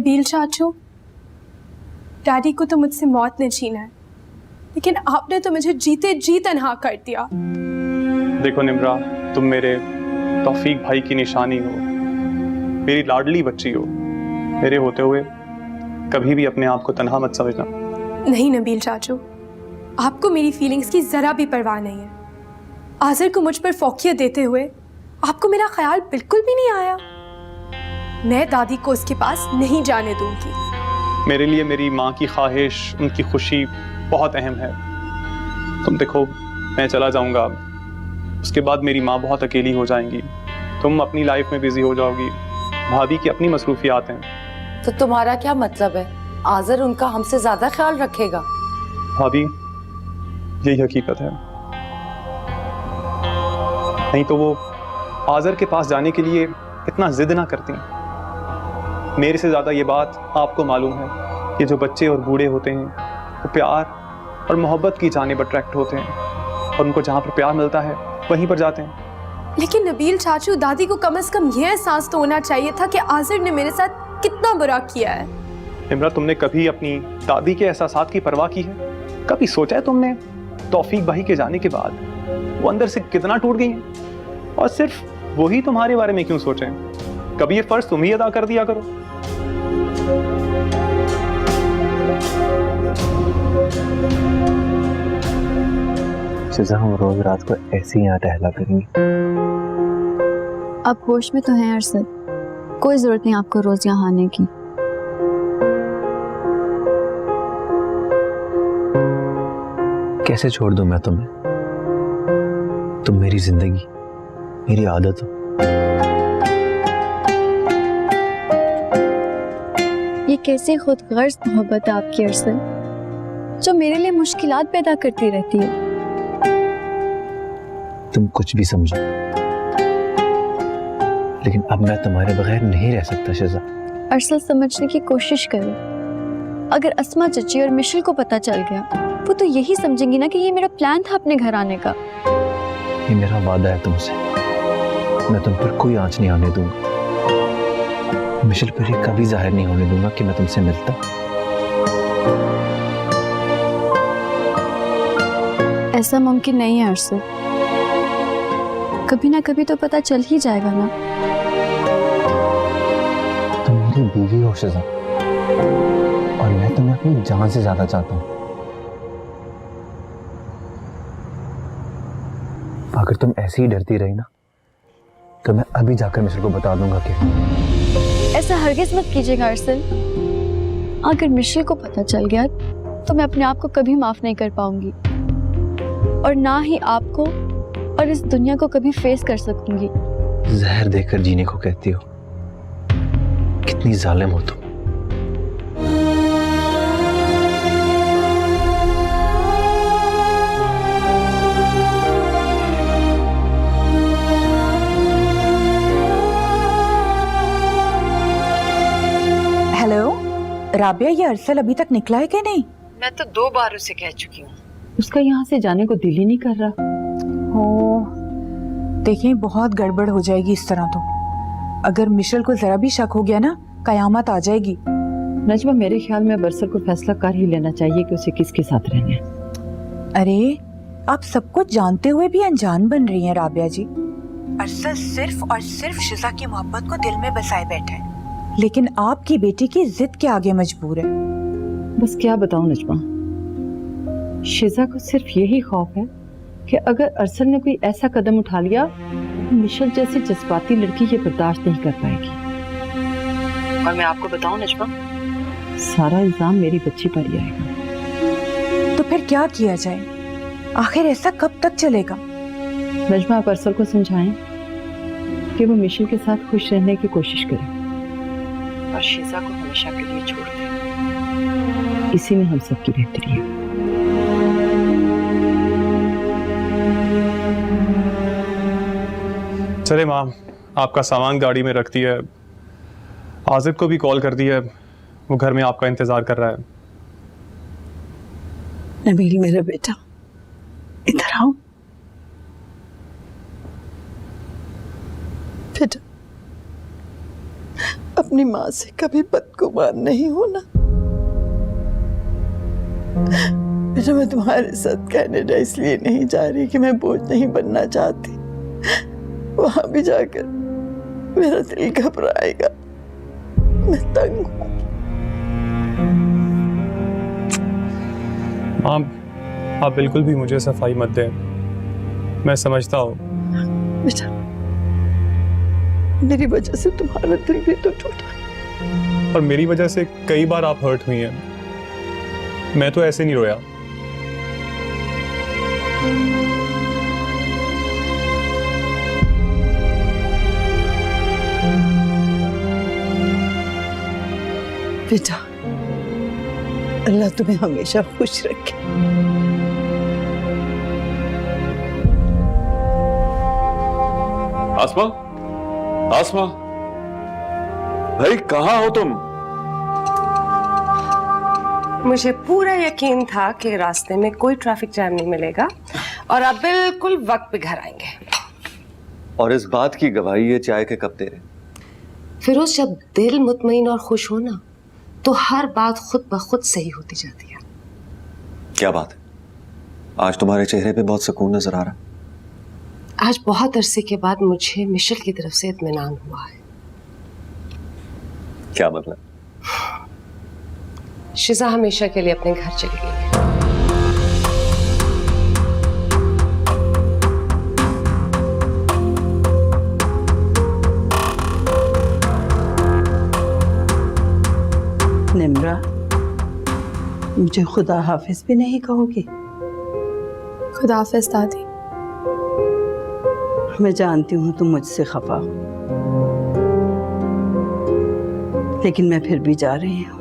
नबील चाचू, डैडी को तो मुझसे मौत ने छीना है, लेकिन आपने तो मुझे जीते जी तन्हा कर दिया। देखो निम्रा, तुम मेरे तौफीक भाई की निशानी हो, मेरी लाडली बच्ची हो। मेरे होते हुए कभी भी अपने आप को तन्हा मत समझना। नहीं नबील चाचू, आपको मेरी फीलिंग्स की जरा भी परवाह नहीं है। आज़र को मुझ पर फौकियत देते हुए आपको मेरा ख्याल बिल्कुल भी नहीं आया। मैं दादी को उसके पास नहीं जाने दूंगी। मेरे लिए मेरी माँ की ख्वाहिश, उनकी खुशी बहुत अहम है। तुम देखो, मैं चला जाऊंगा, उसके बाद मेरी माँ बहुत अकेली हो जाएंगी, तुम अपनी लाइफ में बिजी हो जाओगी, भाभी की अपनी मसरूफियात हैं। तो तुम्हारा क्या मतलब है? आज़र उनका हमसे ज्यादा ख्याल रखेगा? भाभी, यही हकीकत है। नहीं तो वो आज़र के पास जाने के लिए इतना जिद ना करती। मेरे से ज्यादा ये बात आपको मालूम है कि जो बच्चे और बूढ़े होते हैं वो प्यार और मोहब्बत की जानिब अट्रैक्ट होते हैं, और उनको जहाँ पर प्यार मिलता है वहीं पर जाते हैं। लेकिन नबील चाचू, दादी को कम से कम यह एहसास तो होना चाहिए था कि आज़र ने मेरे साथ कितना बुरा किया है। इमरा, तुमने कभी अपनी दादी के एहसासात की परवाह की है? कभी सोचा है तुमने तौफीक भाई के जाने के बाद वो अंदर से कितना टूट गई हैं? और सिर्फ वही तुम्हारे बारे में क्यों सोचें? कभी ये फर्ज तुम ही अदा कर दिया करो। शिजा, हम रोज रात को ऐसे ही यहाँ टहला करेंगे। अब होश में तो हैं अरसद, कोई जरूरत नहीं आपको रोज यहाँ आने की। कैसे छोड़ दूं मैं तुम्हें? तुम मेरी जिंदगी, मेरी आदत हो। ये कैसे खुदगर्ज मोहब्बत है आपकी अरसद, जो मेरे लिए मुश्किलात पैदा करती रहती है। तुम कुछ भी समझो, लेकिन अब मैं तुम्हारे बगैर नहीं रह सकता शिजा। अरसल, समझने की कोशिश करो। अगर अस्मा चची और मिशेल को पता चल गया, वो तो यही समझेंगी ना कि ये मेरा प्लान था अपने घर आने का। ये मेरा वादा है तुमसे, मैं तुम पर कोई आंच नहीं आने दूंगा। मिशेल पर ये कभी जाहिर नहीं होने दूंगा कि मैं तुमसे मिलता। ऐसा मुमकिन नहीं है अरसल, कभी ना कभी तो पता चल ही जाएगा ना। तुम मेरी बीवी हो शिजा, और मैं तुम्हें अपनी जान से ज्यादा चाहता हूँ। अगर तुम ऐसे ही डरती रही ना, तो मैं अभी जाकर मिशेल को बता दूंगा कि। ऐसा हरगिज मत कीजिएगा अरसल। अगर मिशेल को पता चल गया तो मैं अपने आप को कभी माफ नहीं कर पाऊंगी, और ना ही आपको और इस दुनिया को कभी फेस कर सकूंगी। जहर देकर जीने को कहती हो, कितनी जालिम हो तुम। हेलो राबिया, ये अरसल अभी तक निकला है कि नहीं? मैं तो 2 बार उसे कह चुकी हूँ, उसका यहाँ से जाने को दिल ही नहीं कर रहा। हो, देखें बहुत गड़बड़ हो जाएगी इस तरह तो। अगर मिशेल को जरा भी शक हो गया ना, कयामत आ जाएगी। नजमा, मेरे ख्याल में बरसर को फैसला कर ही लेना चाहिए कि उसे किसके साथ रहना है। अरे, आप सब कुछ जानते हुए भी अनजान बन रही हैं राबिया जी। अरसल सिर्फ और सिर्फ शिजा की मोहब्बत को दिल में बसाए बैठा है, लेकिन आपकी बेटी की जिद के आगे मजबूर है। बस क्या बताऊं नजमा, शिजा को सिर्फ यही खौफ है कि अगर अरसल ने कोई ऐसा कदम उठा लिया तो मिशेल जैसी जज्बाती लड़की ये बर्दाश्त नहीं कर पाएगी। और मैं आपको बताऊं नजमा, सारा इल्जाम मेरी बच्ची पर ही आएगा। तो फिर क्या किया जाए? आखिर ऐसा कब तक चलेगा? नजमा, आप अरसल को समझाएं कि वो मिशेल के साथ खुश रहने की कोशिश करे और शिजा को हमेशा के लिए छोड़ दे। इसी में हम सबकी बेहतरी है। चले माँ, आपका सामान गाड़ी में रख दिया है, आज़िब को भी कॉल कर दिया है, वो घर में आपका इंतजार कर रहा है। नबील मेरा बेटा, इधर आओ बेटा। अपनी माँ से कभी बदगुमान नहीं होना। बेटा मैं तुम्हारे साथ कनाडा इसलिए नहीं जा रही कि मैं बोझ नहीं बनना चाहती। वहां भी जाकर मेरा दिल घबराएगा, मैं तंग हूँ। आप बिल्कुल भी मुझे सफाई मत दें, मैं समझता हूँ। बेटा मेरी वजह से तुम्हारा दिल भी तो टूटा। और मेरी वजह से कई बार आप हर्ट हुई हैं, मैं तो ऐसे नहीं रोया। बेटा अल्लाह तुम्हें हमेशा खुश रखे। आसमा, आसमा, भाई कहाँ हो तुम? मुझे पूरा यकीन था कि रास्ते में कोई ट्रैफिक जैम नहीं मिलेगा और आप बिल्कुल वक्त पे घर आएंगे। और इस बात की गवाही ये चाय के कप दे रहे। फिरोज, जब दिल मुतमईन और खुश हो ना तो हर बात खुद ब खुद सही होती जाती है। क्या बात है, आज तुम्हारे चेहरे पे बहुत सुकून नजर आ रहा है। आज बहुत अरसे के बाद मुझे मिशेल की तरफ से इत्मीनान हुआ है। क्या मतलब? शिजा हमेशा के लिए अपने घर चली गई है। निम्रा, मुझे खुदा हाफिज भी नहीं कहोगी? खुदा हाफिज दादी। मैं जानती हूँ तुम मुझसे खफा हो, लेकिन मैं फिर भी जा रही हूँ।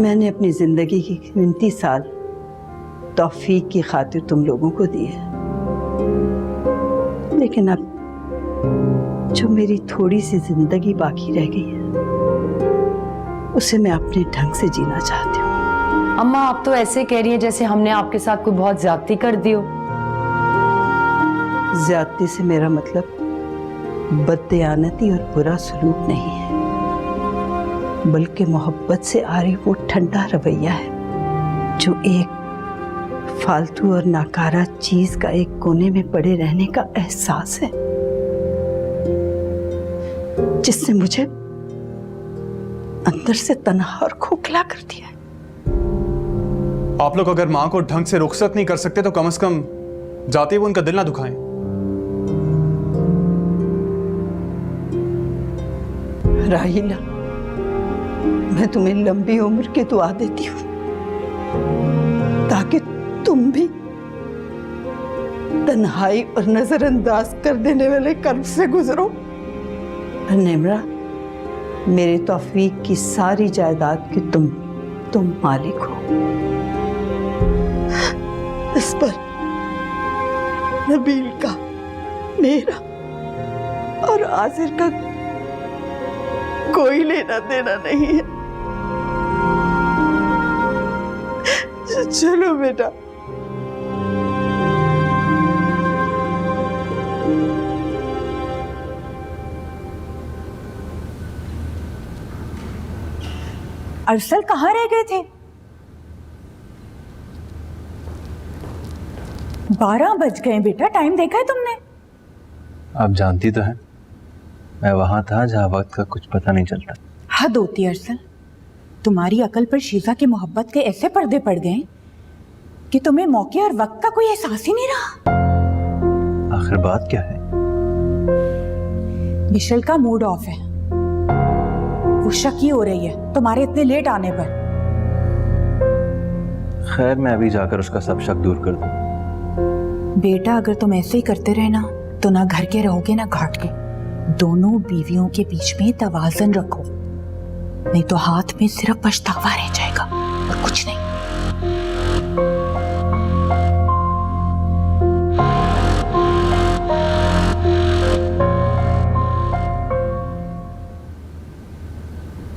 मैंने अपनी जिंदगी की कीमती साल तौफीक की खातिर तुम लोगों को दी है, लेकिन अब जो मेरी थोड़ी सी जिंदगी बाकी रह गई है उसे मैं अपने ढंग से जीना चाहती हूँ। अम्मा, आप तो ऐसे कह रही हैं जैसे हमने आपके साथ कोई बहुत ज्यादती कर दी हो। ज्यादती से मेरा मतलब बददयानती और बुरा सलूक नहीं है, बल्कि मोहब्बत से आ रही वो ठंडा रवैया है जो एक फालतू और नाकारा चीज का एक कोने में पड़े रहने का एहसास है, जिससे मुझे अंदर से तन्हा और खोखला कर दिया है। आप लोग अगर माँ को ढंग से रुखसत नहीं कर सकते तो कम से कम जाते हुए उनका दिल ना दुखाएं। राहिला, मैं तुम्हें लंबी उम्र की दुआ देती हूँ ताकि तुम भी तन्हाई और नजरअंदाज कर देने वाले कर्ब से गुजरो। निम्रा, मेरे तौफीक की सारी जायदाद की तुम मालिक हो। इस पर नबील का, मेरा और आसिर का कोई लेना देना नहीं है। चलो बेटा। अरसल कहाँ रह गए थे? 12 बज गए बेटा, टाइम देखा है तुमने? आप जानती तो हैं मैं वहां था जहाँ वक्त का कुछ पता नहीं चलता। हद होती है अरसल, तुम्हारी अकल पर शीजा की मोहब्बत के ऐसे पर्दे पड़ गए कि तुम्हें मौके और वक्त का कोई एहसास ही नहीं रहा। आखिर बात क्या है? मिशेल का मूड ऑफ है, वो शकी हो रही है तुम्हारे इतने लेट आने पर। खैर, मैं अभी जाकर उसका सब शक दूर कर दूं। बेटा, अगर तुम ऐसे ही करते रहे ना तो ना घर के रहोगे ना घाट के। दोनों बीवियों के बीच में तवाज़ुन रखो, नहीं तो हाथ में सिर्फ पछतावा रह जाएगा और कुछ नहीं।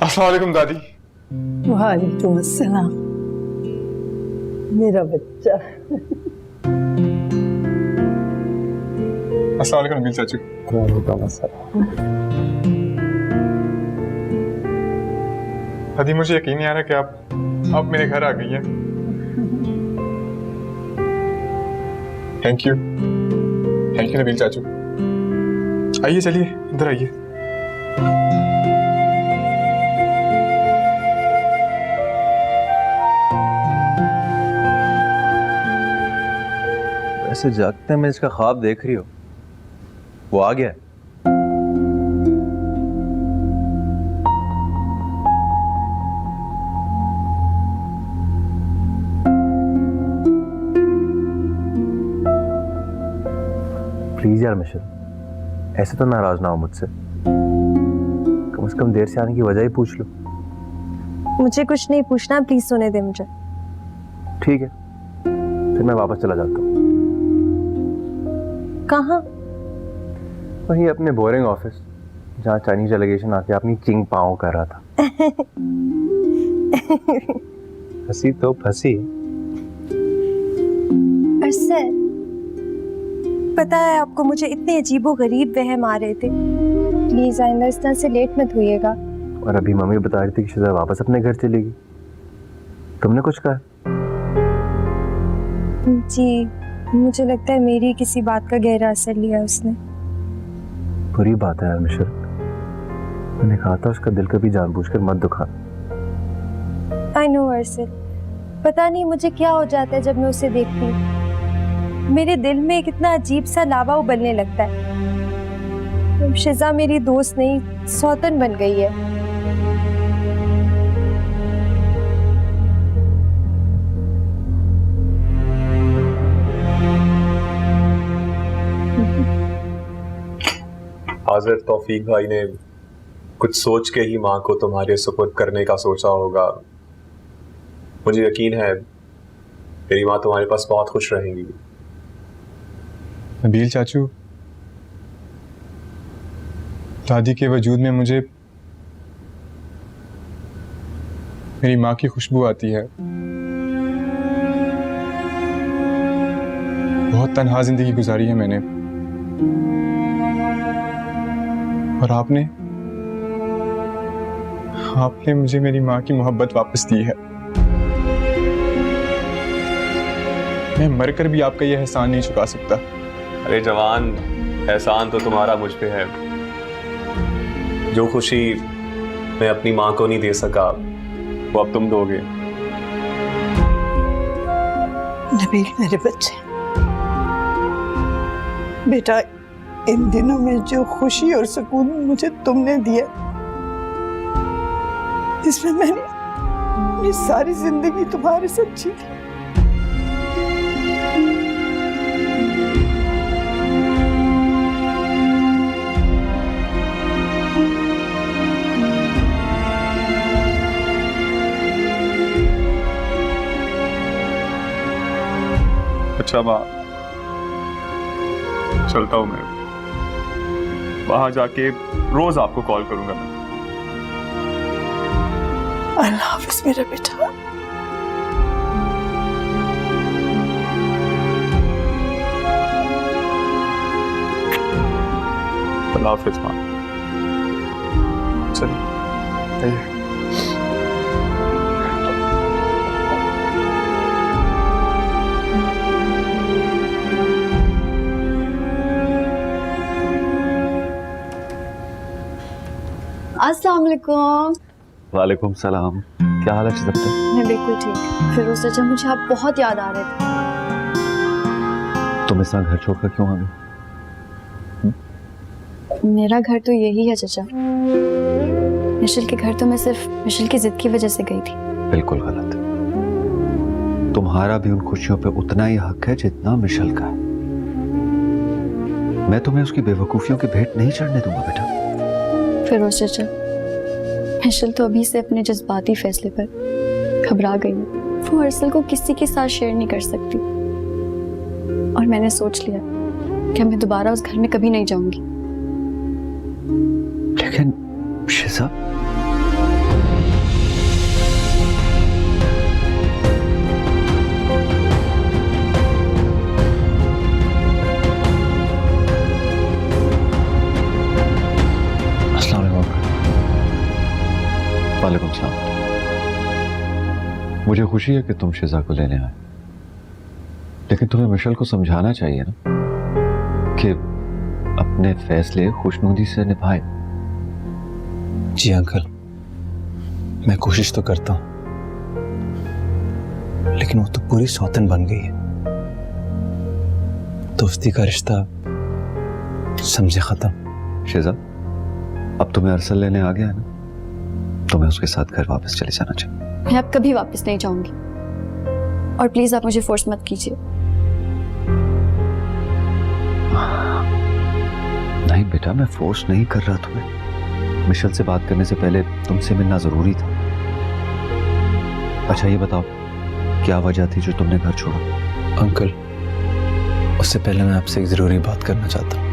अस्सलाम वालेकुम दादी। वालेकुम अस्सलाम, मेरा बच्चा। अस्सलाम वालेकुम नबील चाचू। दादी मुझे यकीन नहीं आ रहा कि आप मेरे घर आ गई हैं। थैंक यू नबील चाचू। आइए चलिए इधर आइए। ऐसे जागते में इसका ख्वाब देख रही हो, वो आ गया है। प्लीज यार मिशेल, ऐसे तो नाराज ना हो मुझसे। कम से कम देर से आने की वजह ही पूछ लो। मुझे कुछ नहीं पूछना, प्लीज सोने दे मुझे। ठीक है, फिर मैं वापस चला जाता हूँ। कहाँ? वही अपने बोरिंग ऑफिस, जहाँ चाइनीज डेलीगेशन आके अपनी किंग पाओ कर रहा था। हंसी तो फंसी। अरसद, पता है आपको मुझे इतने अजीबो गरीब वहम आ रहे थे। प्लीज आइंदा इस तरह से लेट मत होइएगा। और अभी मम्मी बता रही थी कि शिजा वापस अपने घर चलेगी। तुमने कुछ कहा? जी, मुझे लगता है मेरी किसी बात का गहरा असर लिया उसने। बुरी बात है यार मिशेल, मैंने कहा था उसका दिल कभी जानबूझकर मत दुखा। आई नो अरसद, पता नहीं मुझे क्या हो जाता है जब मैं उसे देखती हूँ। मेरे दिल में कितना अजीब सा लावा उबलने लगता है। अब शिजा मेरी दोस्त नहीं, सौतन बन गई है। हाजिर तौफीक भाई ने कुछ सोच के ही माँ को तुम्हारे सुपुर्द करने का सोचा होगा। मुझे यकीन है मेरी माँ तुम्हारे पास बहुत खुश रहेंगी। नबील चाचू, दादी के वजूद में मुझे मेरी माँ की खुशबू आती है। बहुत तन्हा जिंदगी गुजारी है मैंने, और आपने मुझे मेरी माँ की मोहब्बत वापस दी है। मैं मरकर भी आपका यह एहसान नहीं चुका सकता। अरे जवान, एहसान तो तुम्हारा मुझ पे है। जो खुशी मैं अपनी माँ को नहीं दे सका वो अब तुम दोगे। नबील मेरे बच्चे, बेटा इन दिनों में जो खुशी और सुकून मुझे तुमने दिया, इसमें मैंने अपनी सारी जिंदगी तुम्हारे साथ जी ली। अच्छा माँ, चलता हूँ मैं। वहां जाके रोज आपको कॉल करूंगा। अल्लाह हाफिज मेरा बेटा। अल्लाह हाफिज माँ। चलिए। अस्सलाम वालेकुम। वालेकुम सलाम। क्या हाल है शिजा? मैं बिल्कुल ठीक। फिरोज चाचा, मुझे आप बहुत याद आ रहे थे। तुम इस तरह घर छोड़कर क्यों आ गई? मेरा घर तो यही है चाचा। मिशेल के घर तो मैं सिर्फ मिशेल की जिद की वजह से गई थी। बिल्कुल गलत। तुम्हारा भी उन खुशियों पे उतना ही हक है जितना मिशेल का है। मैं तुम्हें उसकी बेवकूफियों की भेंट नहीं चढ़ने दूंगा बेटा। फिरोज चाचा, मिशेल तो अभी से अपने जज्बाती फैसले पर घबरा गई है। वो अरसल को किसी के साथ शेयर नहीं कर सकती, और मैंने सोच लिया कि मैं दोबारा उस घर में कभी नहीं जाऊंगी। लेकिन शिजा, वालेकुम सलाम। मुझे खुशी है कि तुम शिजा को लेने आए, लेकिन तुम्हें मिशेल को समझाना चाहिए ना कि अपने फैसले खुशनुदी से निभाए। जी अंकल, मैं कोशिश तो करता हूं, लेकिन वो तो पूरी सौतन बन गई है। दोस्ती का रिश्ता समझे खत्म। शिजा, अब तुम्हें अरसल लेने आ गया है ना, तुम्हें उसके साथ घर वापस चले जाना चाहिए। मैं अब कभी वापस नहीं जाऊंगी, और प्लीज आप मुझे फोर्स मत कीजिए। नहीं बेटा, मैं फोर्स नहीं कर रहा तुम्हें। मिशेल से बात करने से पहले तुमसे मिलना जरूरी था। अच्छा ये बताओ, क्या वजह थी जो तुमने घर छोड़ा? अंकल, उससे पहले मैं आपसे एक जरूरी बात करना चाहता हूँ।